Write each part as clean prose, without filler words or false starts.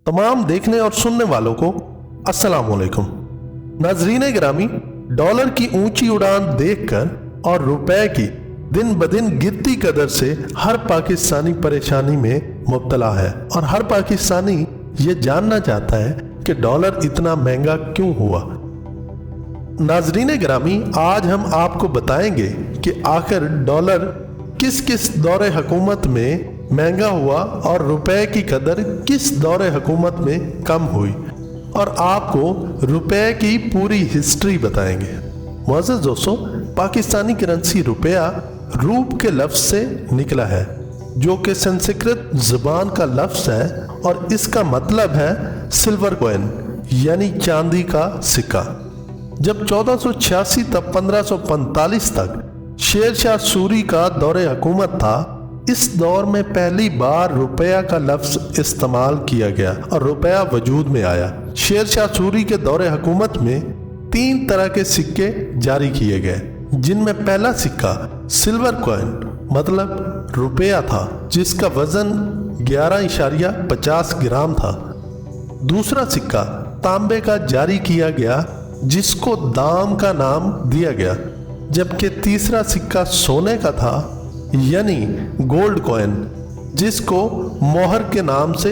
तमाम देखने और सुनने वालों को अस्सलाम वालेकुम। नाजरीन ग्रामी, डॉलर की ऊंची उड़ान देखकर और रुपए की दिन ब दिन गिरती कदर से हर पाकिस्तानी परेशानी में मुब्तला है और हर पाकिस्तानी ये जानना चाहता है कि डॉलर इतना महंगा क्यों हुआ। नाजरीन ग्रामी, आज हम आपको बताएंगे कि आखिर डॉलर किस किस दौरे हुकूमत में महंगा हुआ और रुपए की कदर किस दौरे हुकूमत में कम हुई, और आपको रुपए की पूरी हिस्ट्री बताएंगे। मुअज़्ज़ज़ दोस्तों, पाकिस्तानी करेंसी रुपया रूप के लफ्ज़ से निकला है, जो कि संस्कृत ज़बान का लफ्ज़ है और इसका मतलब है सिल्वर कॉइन यानी चांदी का सिक्का। जब 1486 तक 1545 तक शेर शाह सूरी का दौरे हुकूमत था, इस दौर में पहली बार रुपया का लफ्ज़ इस्तेमाल किया गया और रुपया वजूद में आया। शेर शाह सूरी के दौरे हुकूमत में 3 तरह के सिक्के जारी किए गए, जिनमें पहला सिक्का सिल्वर कॉइन मतलब रुपया था, जिसका वजन 11.50 ग्राम था। दूसरा सिक्का तांबे का जारी किया गया, जिसको दाम का नाम दिया गया, जबकि तीसरा सिक्का सोने का था यानी गोल्ड कॉइन, जिसको मोहर के नाम से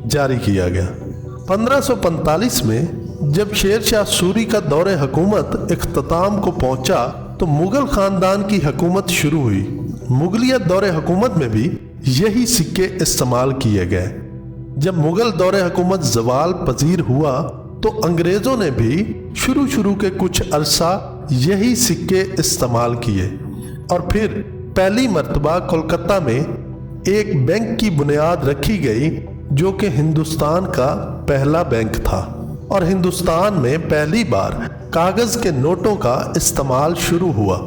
जारी किया गया। 1545 में जब शेर शाह सूरी का दौरे हुकूमत इख्तिताम को पहुंचा तो मुगल खानदान की हुकूमत शुरू हुई। मुगलिया दौरे हुकूमत में भी यही सिक्के इस्तेमाल किए गए। जब मुगल दौरे हुकूमत ज़वाल पजीर हुआ तो अंग्रेज़ों ने भी शुरू के कुछ अरसा यही सिक्के इस्तेमाल किए और फिर पहली मर्तबा कोलकाता में एक बैंक की बुनियाद रखी गई, जो कि हिंदुस्तान का पहला बैंक था और हिंदुस्तान में पहली बार कागज़ के नोटों का इस्तेमाल शुरू हुआ।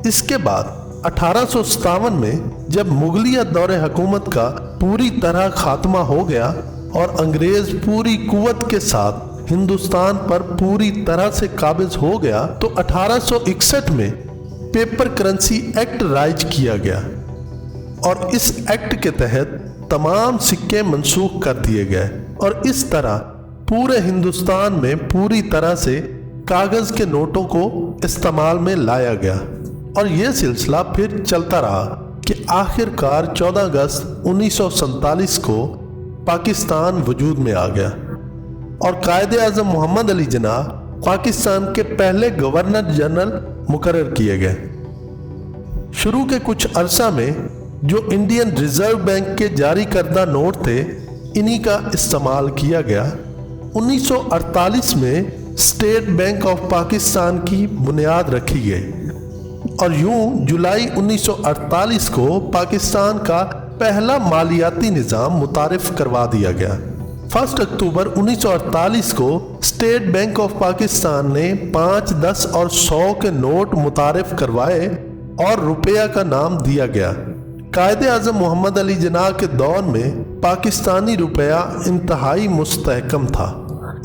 इसके बाद 1857 में जब मुगलिया दौरे हुकूमत का पूरी तरह खात्मा हो गया और अंग्रेज़ पूरी कुव्वत के साथ हिंदुस्तान पर पूरी तरह से काबिज हो गया, तो 1861 में पेपर करेंसी एक्ट राइज किया गया और इस एक्ट के तहत तमाम सिक्के मंसूख कर दिए गए और इस तरह पूरे हिंदुस्तान में पूरी तरह से कागज़ के नोटों को इस्तेमाल में लाया गया। और यह सिलसिला फिर चलता रहा कि आखिरकार 14 अगस्त 1947 को पाकिस्तान वजूद में आ गया और कायदे आज़म मोहम्मद अली जिन्नाह पाकिस्तान के पहले गवर्नर जनरल मुकर्रर किए गए। शुरू के कुछ अरसा में जो इंडियन रिजर्व बैंक के जारी करदा नोट थे, इन्हीं का इस्तेमाल किया गया। 1948 में स्टेट बैंक ऑफ पाकिस्तान की बुनियाद रखी गई और यूं जुलाई 1948 को पाकिस्तान का पहला मालियाती निज़ाम मुतारिफ करवा दिया गया। 1 अक्टूबर 1948 को स्टेट बैंक ऑफ पाकिस्तान ने 5, 10 और 100 के नोट मुतारिफ करवाए और रुपया का नाम दिया गया। कायदे आज़म मोहम्मद अली जिन्नाह के दौर में पाकिस्तानी रुपया इंतहाई मुस्तहकम था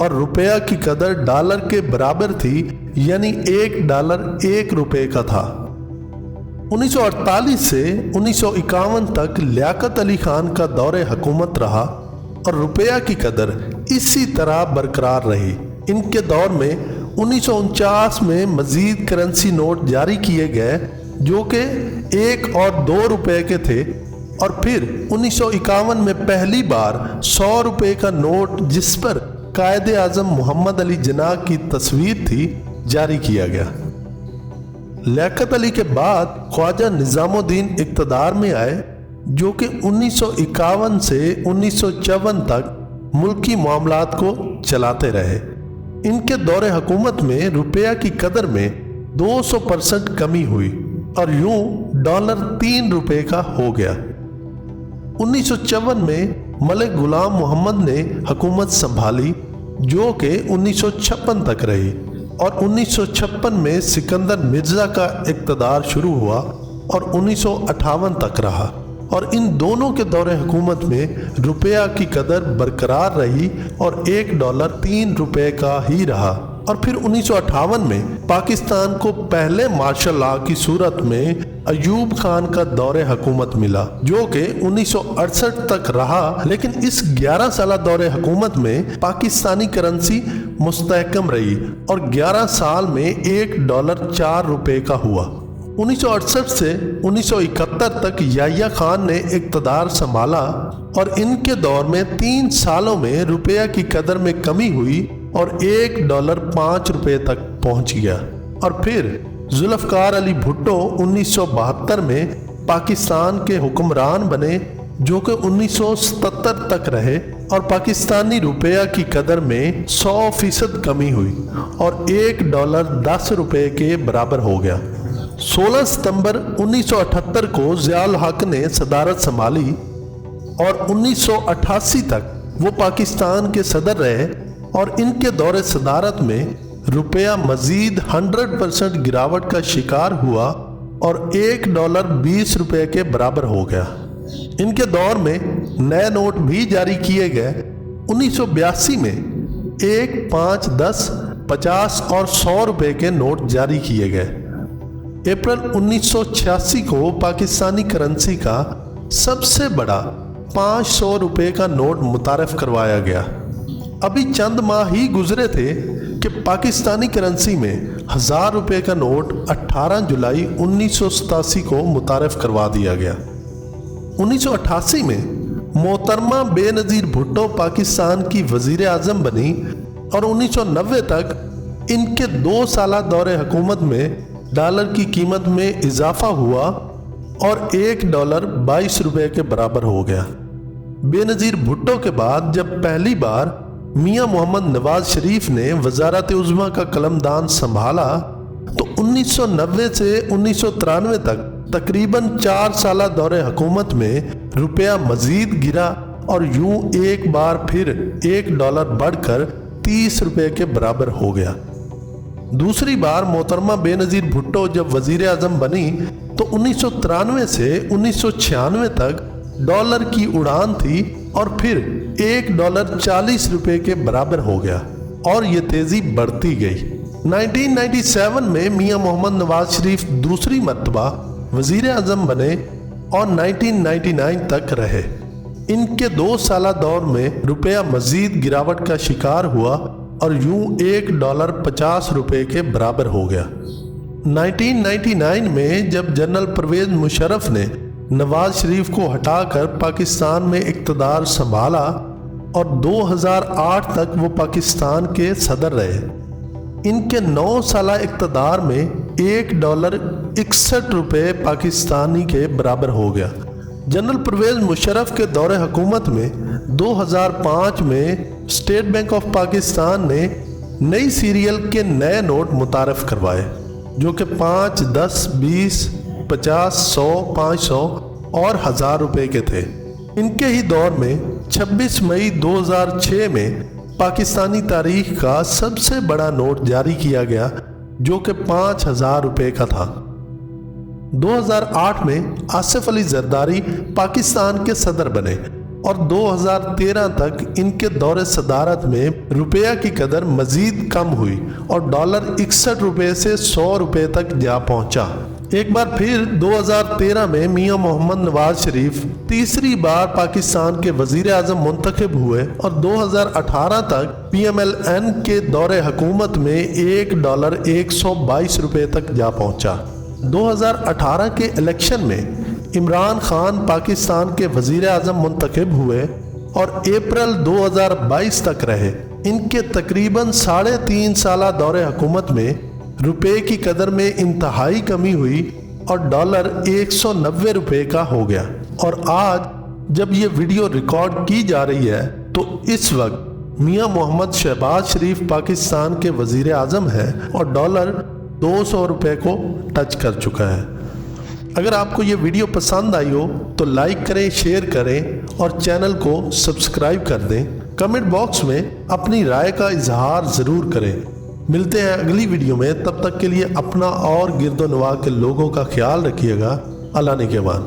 और रुपया की कदर डॉलर के बराबर थी, यानी $1 1 रुपये का था। 1948 से 1951 तक लियाकत अली खान का दौरे हुकूमत रहा और रुपया की कदर इसी तरह बरकरार रही। इनके दौर में 1949 में मजीद करेंसी नोट जारी किए गए, जो कि 1 और 2 रुपए के थे, और फिर 1951 में पहली बार 100 रुपए का नोट, जिस पर कायदे आज़म मोहम्मद अली जिन्नाह की तस्वीर थी, जारी किया गया। लियाकत अली के बाद ख्वाजा निज़ामुद्दीन इक़्तिदार में आए, जो कि 1951 से 1954 तक मुल्की मामलात को चलाते रहे। इनके दौरे हुकूमत में रुपया की कदर में 200% कमी हुई और यूं डॉलर 3 रुपये का हो गया। 1954 में मलिक गुलाम मोहम्मद ने हुकूमत संभाली, जो कि 1956 तक रही और 1956 में सिकंदर मिर्ज़ा का इक़्तिदार शुरू हुआ और 1958 तक रहा और इन दोनों के दौरे हुकूमत में रुपया की कदर बरकरार रही और $1 3 रुपये का ही रहा। और फिर 1958 में पाकिस्तान को पहले मार्शल लॉ की सूरत में ایوب خان کا دور حکومت ملا جو کہ 1968 تک رہا، لیکن اس 11 سالہ دور حکومت میں پاکستانی کرنسی مستحکم رہی اور 11 سال میں $1 4 روپے کا ہوا۔ 1968 سے 1971 تک یحییٰ خان نے اقتدار سنبھالا اور ان کے دور میں 3 سالوں میں روپیہ کی قدر میں کمی ہوئی اور $1 5 روپے تک پہنچ گیا، اور پھر ذوالفقار علی بھٹو 1972 میں پاکستان کے حکمران بنے جو کہ 1977 تک رہے اور پاکستانی روپیہ کی قدر میں 100% کمی ہوئی اور $1 10 روپے کے برابر ہو گیا۔ 16 ستمبر 1978 کو ضیاء الحق نے صدارت سنبھالی اور 1988 تک وہ پاکستان کے صدر رہے، اور ان کے دور صدارت میں روپیہ مزید 100% گراوٹ کا شکار ہوا اور $1 20 روپے کے برابر ہو گیا۔ ان کے دور میں نئے نوٹ بھی جاری کیے گئے۔ 1982 میں 1، 5، 10، 50 اور 100 روپے کے نوٹ جاری کیے گئے۔ اپریل 1986 کو پاکستانی کرنسی کا سب سے بڑا 500 روپے کا نوٹ متعارف کروایا گیا۔ ابھی چند ماہ ہی گزرے تھے کہ پاکستانی کرنسی میں 1000 روپے کا نوٹ 18 جولائی 1987 کو متعارف کروا دیا گیا۔ 1988 میں محترمہ بے نظیر بھٹو پاکستان کی وزیر اعظم بنی اور 1990 تک ان کے 2 سالہ دور حکومت میں ڈالر کی قیمت میں اضافہ ہوا اور $1 22 روپے کے برابر ہو گیا۔ بے نظیر بھٹو کے بعد جب پہلی بار میاں محمد نواز شریف نے وزارت عظمیٰ کا قلمدان سنبھالا تو 1990 سے 1993 تک تقریباً 4 سالہ دور حکومت میں روپیہ مزید گرا اور یوں ایک بار پھر $1 بڑھ کر 30 روپے کے برابر ہو گیا۔ دوسری بار محترمہ بے نظیر بھٹو جب وزیر اعظم بنی تو 1993 سے 1996 تک ڈالر کی اڑان تھی اور پھر $1 40 روپے کے برابر ہو گیا اور یہ تیزی بڑھتی گئی۔ 1997 میں میاں محمد نواز شریف دوسری مرتبہ وزیر اعظم بنے اور 1999 تک رہے۔ ان کے 2 سالہ دور میں روپیہ مزید گراوٹ کا شکار ہوا اور یوں $1 50 روپے کے برابر ہو گیا۔ 1999 میں جب جنرل پرویز مشرف نے نواز شریف کو ہٹا کر پاکستان میں اقتدار سنبھالا اور 2008 تک وہ پاکستان کے صدر رہے، ان کے 9 سالہ اقتدار میں $1 61 روپے پاکستانی کے برابر ہو گیا۔ جنرل پرویز مشرف کے دور حکومت میں 2005 میں اسٹیٹ بینک آف پاکستان نے نئی سیریل کے نئے نوٹ متعارف کروائے جو کہ 5، 10، 20، 50، 100، 500 اور 1000 روپے کے تھے۔ ان کے ہی دور میں 26 مئی 2006 میں پاکستانی تاریخ کا سب سے بڑا نوٹ جاری کیا گیا جو کہ 5000 روپے کا تھا۔ 2008 میں آصف علی زرداری پاکستان کے صدر بنے اور 2013 تک ان کے دور صدارت میں روپیہ کی قدر مزید کم ہوئی اور ڈالر 61 روپے سے 100 روپے تک جا پہنچا۔ ایک بار پھر 2013 میں میاں محمد نواز شریف تیسری بار پاکستان کے وزیر اعظم منتخب ہوئے اور 2018 تک پی ایم ایل این کے دور حکومت میں $1 122 روپے تک جا پہنچا۔ 2018 کے الیکشن میں عمران خان پاکستان کے وزیر اعظم منتخب ہوئے اور اپریل 2022 تک رہے۔ ان کے تقریباً 3.5 سالہ دور حکومت میں روپے کی قدر میں انتہائی کمی ہوئی اور ڈالر 190 روپے کا ہو گیا، اور آج جب یہ ویڈیو ریکارڈ کی جا رہی ہے تو اس وقت میاں محمد شہباز شریف پاکستان کے وزیر اعظم ہیں اور ڈالر 200 روپے کو ٹچ کر چکا ہے۔ اگر آپ کو یہ ویڈیو پسند آئی ہو تو لائک کریں، شیئر کریں اور چینل کو سبسکرائب کر دیں۔ کمنٹ باکس میں اپنی رائے کا اظہار ضرور کریں۔ ملتے ہیں اگلی ویڈیو میں، تب تک کے لیے اپنا اور گرد و نواح کے لوگوں کا خیال رکھیے گا۔ اللہ نگہبان۔